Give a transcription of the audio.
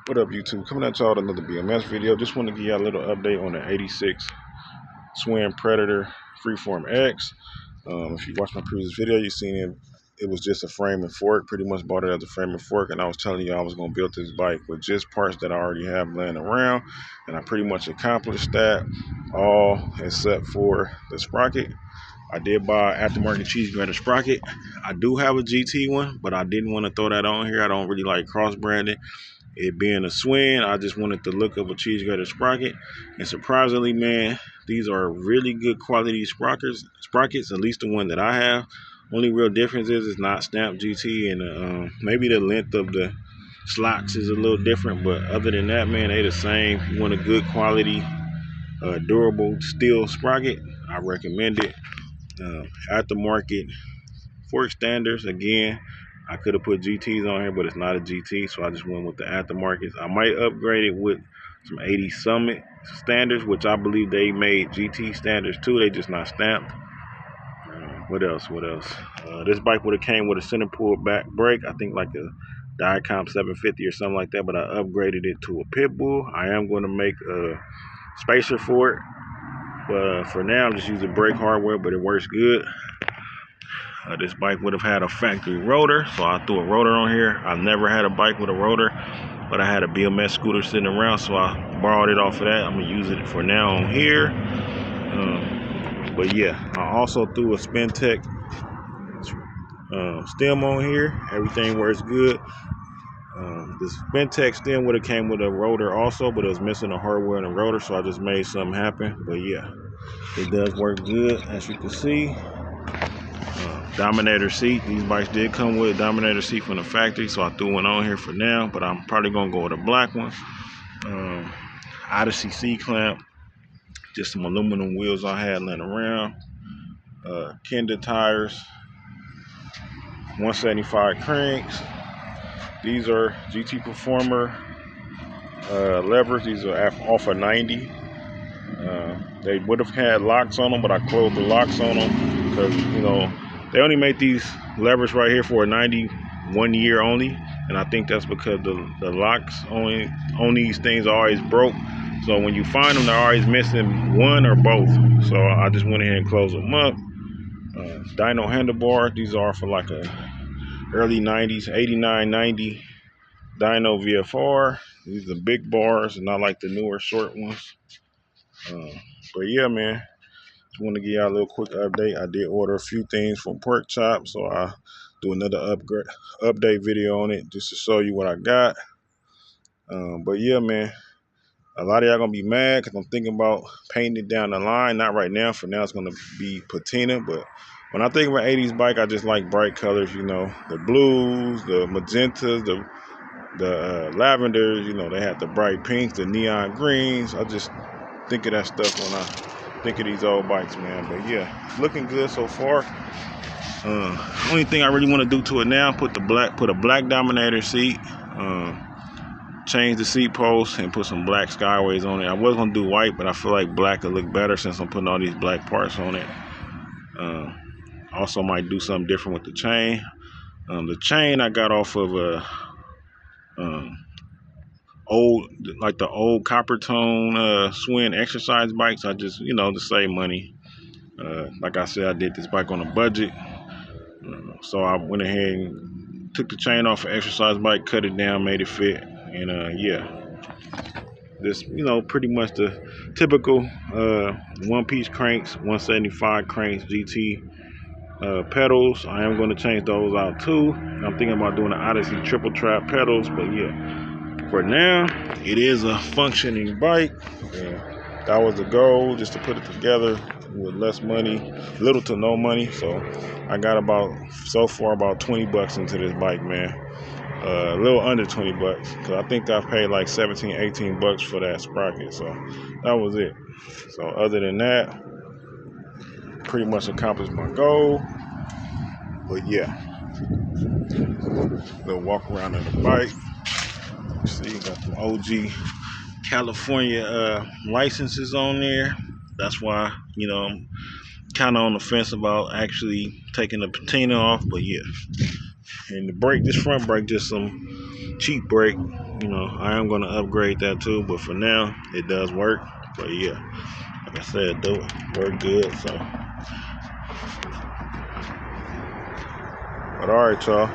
What up, YouTube? Coming at y'all with another BMS video. Just want to give y'all a little update on the 86 Schwinn Predator Freeform X. If you watched my previous video, you seen it. It was just a frame and fork. Pretty much bought it as a frame and fork, and I was telling you I was going to build this bike with just parts that I already have laying around, and I pretty much accomplished that, all except for the sprocket. I did buy aftermarket cheese grater sprocket. I do have a GT one, but I didn't want to throw that on here. I don't really like cross branding. It being a Schwinn, I just wanted the look of a cheese grater sprocket. And surprisingly, man, these are really good quality sprockets, at least the one that I have. Only real difference is it's not stamped GT, and maybe the length of the slots is a little different. But other than that, man, they the same. You want a good quality, durable steel sprocket, I recommend it. Aftermarket fork standards, again, I could have put GTs on here, but it's not a GT, so I just went with the aftermarkets. I might upgrade it with some 80 Summit standards, which I believe they made GT standards too. They just not stamped. What else? This bike would have came with a center pull back brake. I think like a Diacom 750 or something like that, but I upgraded it to a pit bull. I am going to make a spacer for it, but for now I'm just using brake hardware, but it works good. This bike would have had a factory rotor, so I threw a rotor on here. I've never had a bike with a rotor, but I had a BMS scooter sitting around, so I borrowed it off of that. I'm gonna use it for now on here. But yeah, I also threw a Spintech stem on here. Everything works good. This Spintech stem would have came with a rotor also, but it was missing a hardware and a rotor, so I just made something happen. But yeah, it does work good, as you can see. Dominator seat. These bikes did come with a Dominator seat from the factory, so I threw one on here for now, but I'm probably gonna go with a black one. Odyssey C-clamp, just some aluminum wheels I had laying around. Kenda tires, 175 cranks. These are GT Performer levers. These are off of 90. They would have had locks on them, but I closed the locks on them because, you know, they only make these levers right here for a 91 year only, and I think that's because the locks on these things are always broke. So when you find them, they're always missing one or both. So I just went ahead and closed them up. Dyno handlebar. These are for like a early 90s, 89, 90 Dyno VFR. These are big bars, and not like the newer short ones. But yeah, man. Just want to give y'all a little quick update. I did order a few things from Pork Chop, so I'll do another update video on it just to show you what I got. But yeah, man, a lot of y'all gonna be mad because I'm thinking about painting it down the line. Not right now. For now, it's gonna be patina. But when I think about 80s bike, I just like bright colors. You know, the blues, the magentas, the lavenders. You know, they have the bright pinks, the neon greens. I just think of that stuff when I think of these old bikes, man. But yeah, it's looking good so far. Only thing I really want to do to it now, put a black Dominator seat, change the seat post, and put some black Skyways on it. I was gonna do white, but I feel like black would look better since I'm putting all these black parts on it. Also might do something different with the chain. The chain I got off of a the old copper tone Schwinn exercise bikes. I just, you know, to save money. Like I said, I did this bike on a budget, so I went ahead and took the chain off an exercise bike, cut it down, made it fit, and yeah, this, you know, pretty much the typical one-piece cranks, 175 cranks, GT pedals. I am going to change those out too. I'm thinking about doing the Odyssey triple trap pedals, but yeah. For now, it is a functioning bike. That was the goal, just to put it together with less money, little to no money. So I got so far about 20 bucks into this bike, man. A little under 20 bucks, because I think I paid like 17, 18 bucks for that sprocket. So that was it. So other than that, pretty much accomplished my goal. But yeah, little walk around on the bike. See, got some OG California licenses on there. That's why, you know, I'm kind of on the fence about actually taking the patina off. But yeah, and the brake, this front brake, just some cheap brake. You know, I am going to upgrade that too, but for now, it does work. But yeah, like I said, it do work good. So, but all right, y'all.